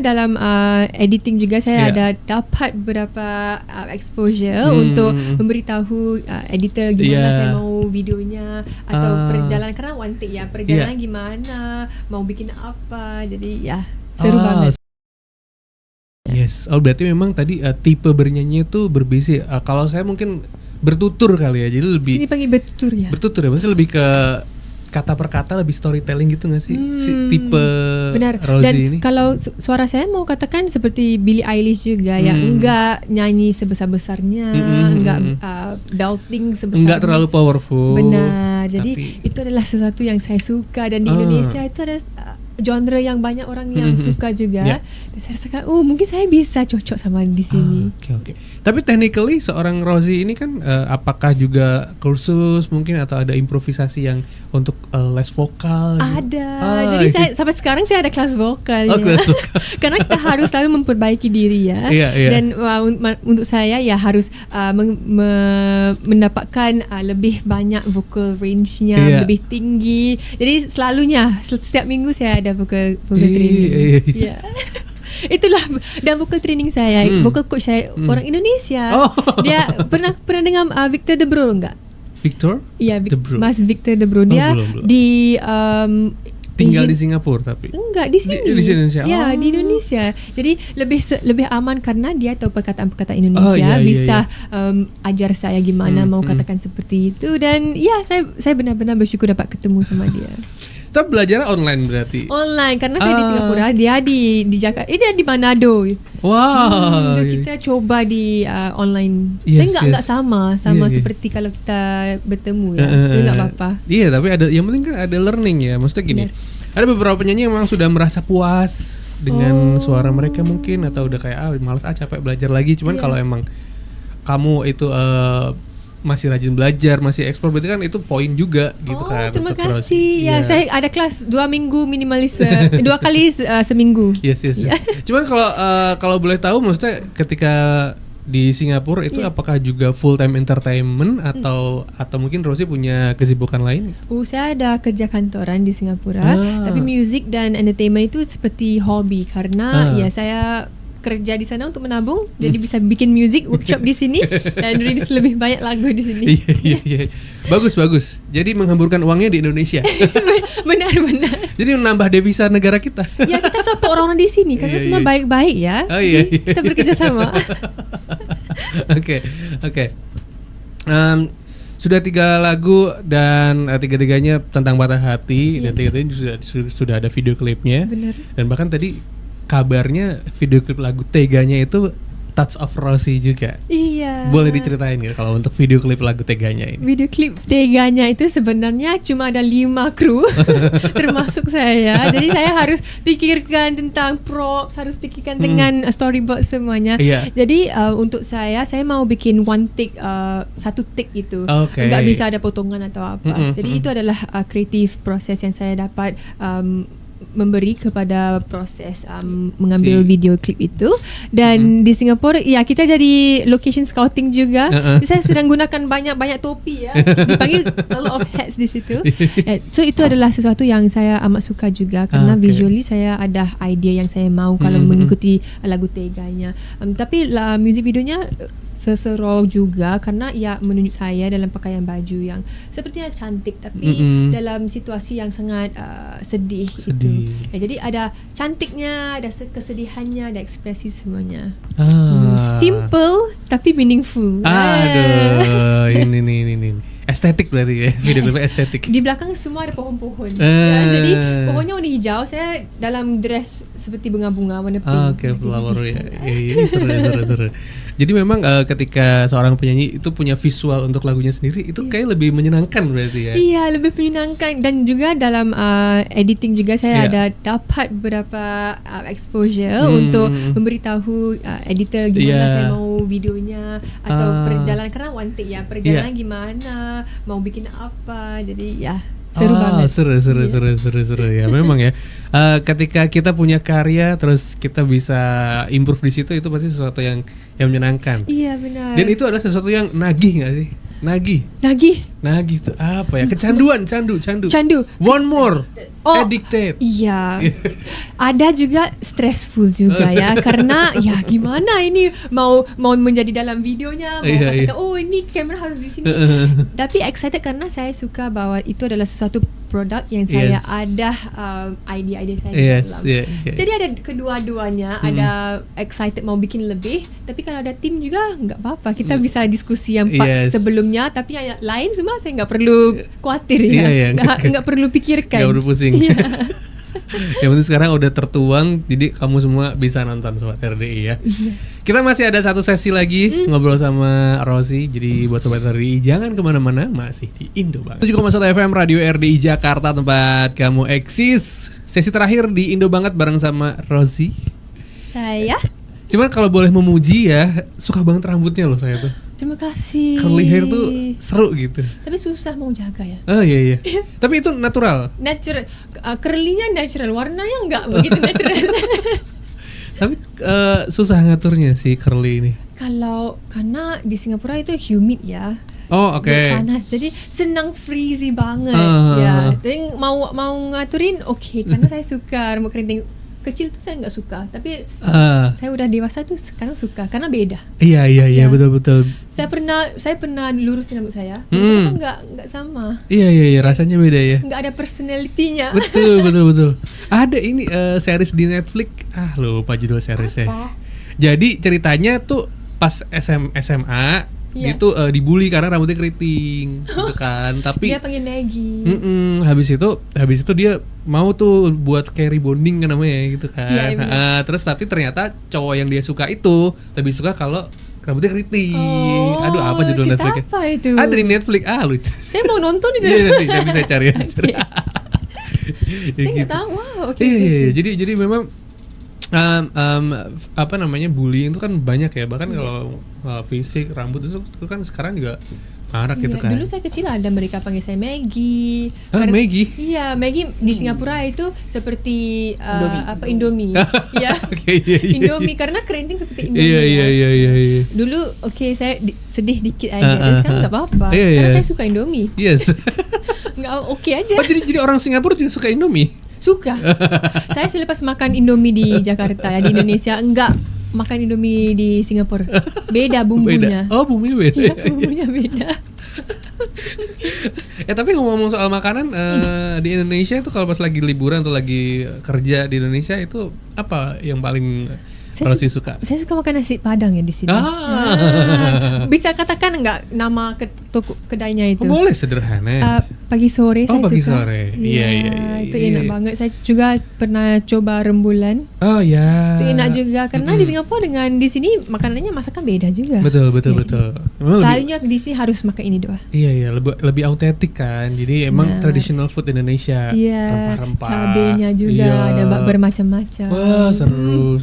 Dalam editing juga saya ada dapat beberapa exposure untuk memberitahu editor gimana saya mau videonya atau perjalanan, karena one take ya, perjalanan gimana, mau bikin apa, jadi ya seru banget. Yes, berarti memang tadi tipe bernyanyi itu berbeda. Kalau saya mungkin bertutur kali ya, jadi lebih. Sini panggil bertutur ya. Bertutur ya, maksudnya lebih ke kata per kata, lebih storytelling gitu nggak sih? Tipe benar. Rosie Dan ini. kalau suara saya mau katakan seperti Billie Eilish juga ya, enggak nyanyi sebesar-besarnya, enggak belting sebesar. Enggak terlalu powerful. Benar. Jadi itu adalah sesuatu yang saya suka, dan di Indonesia itu ada genre yang banyak orang yang suka juga. Dan saya rasakan, mungkin saya bisa cocok sama di sini. Oke. Tapi technically seorang Rosie ini kan apakah juga kursus mungkin atau ada improvisasi yang untuk les vokal? Ada. Jadi saya sampai sekarang saya ada kelas vokal. Kelas vokal. Karena kita harus selalu memperbaiki diri ya. Dan untuk saya ya harus mendapatkan lebih banyak vocal range-nya, lebih tinggi. Jadi setiap minggu saya ada vocal training. Itulah, dan vocal training saya, vocal coach saya orang Indonesia. Dia pernah dengar Victor De Bro enggak? Victor? Iya, Mas Victor De Bro. Dia belum. di tinggal di Singapura tapi enggak di sini. Di Indonesia. Ya, di Indonesia. Jadi lebih aman karena dia tahu perkataan-perkataan Indonesia, bisa ajar saya gimana mau katakan seperti itu, dan ya saya benar-benar bersyukur dapat ketemu sama dia. Kita belajar online berarti? Online, karena saya di Singapura, dia di Jakarta, dia di Manado. Wow. Jadi kita coba di online. Yes, tapi enggak sama seperti kalau kita bertemu ya. Jadi enggak apa-apa. Iya, tapi ada yang penting kan ada learning ya. Maksudnya gini. Ada beberapa penyanyi yang memang sudah merasa puas dengan suara mereka mungkin, atau udah kayak malas capek belajar lagi. Cuman kalau emang kamu itu masih rajin belajar, masih eksplor, berarti kan itu poin juga gitu kan. Terima kasih. Ya, saya ada kelas 2 minggu minimalis 2 kali seminggu. Yes. Cuman kalau boleh tahu, maksudnya ketika di Singapura itu apakah juga full time entertainment atau mungkin Rosie punya kesibukan lain? Saya ada kerja kantoran di Singapura, tapi music dan entertainment itu seperti hobi, karena ya saya kerja di sana untuk menabung, jadi bisa bikin music workshop di sini dan release lebih banyak lagu di sini. Iya. Bagus. Jadi menghamburkan uangnya di Indonesia. Benar. Jadi menambah devisa negara kita. Ya, kita support orang-orang di sini karena semua baik-baik ya. Iya. Kita bekerja sama. Oke. Sudah 3 lagu dan tiga-tiganya tentang patah hati, dan tiga-tiganya sudah ada video klipnya. Benar. Dan bahkan tadi kabarnya video klip lagu Teganya itu Touch of Rosie juga. Iya. Boleh diceritain nggak kalau untuk video klip lagu Teganya ini? Video klip Teganya itu sebenarnya cuma ada 5 kru termasuk saya. Jadi saya harus pikirkan tentang props, harus pikirkan dengan storyboard semuanya. Jadi untuk saya mau bikin one take, satu take itu. Nggak bisa ada potongan atau apa. Jadi itu adalah creative proses yang saya dapat memberi kepada proses mengambil video klip itu. Dan di Singapura ya kita jadi location scouting juga. Saya sedang gunakan banyak topi ya. Dipanggil a lot of hats di situ. So itu adalah sesuatu yang saya amat suka juga, karena visually saya ada idea yang saya mau kalau mengikuti lagu Teganya. Tapi music videonya seseru juga, karena ya menunjuk saya dalam pakaian baju yang sepertinya cantik tapi dalam situasi yang sangat sedih. Itu. Ya, jadi ada cantiknya, ada kesedihannya, ada ekspresi semuanya. Simple tapi meaningful. Ini estetik berarti ya, video klipnya estetik. Di belakang semua ada pohon-pohon. Jadi pohonnya warna hijau, saya dalam dress seperti bunga-bunga warna pink. Flower ya. Seru. Jadi memang ketika seorang penyanyi itu punya visual untuk lagunya sendiri, itu kayak lebih menyenangkan berarti ya. Iya, lebih menyenangkan. Dan juga dalam editing juga saya ada dapat beberapa exposure untuk memberitahu editor gimana saya mau videonya atau perjalanan, karena one take ya, perjalanan gimana, mau bikin apa. Jadi ya seru banget. Seru ya. Memang ya. Ketika kita punya karya terus kita bisa improve di situ, itu pasti sesuatu yang menyenangkan. Iya, benar. Dan itu adalah sesuatu yang nagih nggak sih? Nagih itu apa ya? Kecanduan, candu. One more. Addicted. Iya. Ada juga stressful juga ya, karena ya gimana ini mau menjadi dalam videonya, mau kata oh ini kamera harus di sini. Tapi excited karena saya suka bahwa itu adalah sesuatu produk yang saya ada idea saya di dalam. Jadi ada kedua-duanya, ada excited mau bikin lebih, tapi kalau ada tim juga nggak apa-apa, kita bisa diskusi yang sebelumnya, tapi yang lain semua saya nggak perlu khawatir ya, nggak perlu pikirkan, nggak perlu pusing. Yang penting sekarang udah tertuang, jadi kamu semua bisa nonton Sobat RDI ya. Kita masih ada satu sesi lagi ngobrol sama Rosi. Jadi buat Sobat RDI jangan kemana-mana, masih di Indo Banget 7,1 FM Radio RDI Jakarta, tempat kamu eksis. Sesi terakhir di Indo Banget bareng sama Rosi. Saya cuman kalau boleh memuji ya, suka banget rambutnya loh saya tuh. Terima kasih. Curly hair tuh seru gitu. Tapi susah mau jaga ya. Oh iya. Tapi itu natural. Natural. Curly-nya natural, warnanya enggak begitu natural. Tapi susah ngaturnya si curly ini. Karena di Singapura itu humid ya. Oh oke. Panas, jadi senang freezy banget ya. Jadi mau ngaturin karena saya suka rambut keriting. Kecil tuh saya nggak suka, tapi saya udah dewasa tuh sekarang suka karena beda. Iya betul. Saya pernah lurusin rambut saya, nggak sama. Iya rasanya beda ya. Nggak ada personalitinya. Betul. Ada ini series di Netflix, lupa judul seriesnya. Jadi ceritanya tuh pas SMA gitu dibully karena rambutnya keriting gitu kan, tapi dia pengen Maggie. Habis itu dia mau tuh buat kayak rebonding kan namanya gitu kan. Terus tapi ternyata cowok yang dia suka itu lebih suka kalau rambutnya keriting. Aduh, apa judul Netflix? Apa itu? Ada di Netflix. Lucu. Saya mau nonton ini. Nanti saya cari. Saya nggak tahu. Iya. Jadi memang bullying itu kan banyak ya, bahkan kalau fisik rambut itu kan sekarang juga marak gitu kan. Dulu saya kecil ada mereka panggil saya Maggie. Maggie? Iya, Maggie di Singapura itu seperti Indomie. Ya. Indomie karena keriting seperti Indomie. Iya. Dulu saya sedih dikit aja. Tapi sekarang nggak apa-apa karena saya suka Indomie. Yes. Nggak aja. Oh, jadi orang Singapura juga suka Indomie? Suka. Saya selepas makan Indomie di Jakarta di Indonesia enggak makan Indomie di Singapura. Beda bumbunya. Beda. Oh, bumbunya beda. Iya, bumbunya beda. Tapi ngomong soal makanan di Indonesia itu kalau pas lagi liburan atau lagi kerja di Indonesia itu apa yang paling Rosi suka? Saya suka makan nasi Padang ya di sini. Bisa katakan enggak nama toko kedainya itu? Boleh sederhana. Pagi sore saya pagi suka. Sore. Iya. Itu enak banget. Saya juga pernah coba rembulan. Oh ya. Itu enak juga karena di Singapura dengan di sini makanannya masakan beda juga. Betul. Selalunya di sini harus makan ini doang. Iya, lebih autentik kan. Jadi emang traditional food Indonesia. Iya. Rempah-rempah. Cabenya juga ada bermacam-macam. Wah, seru.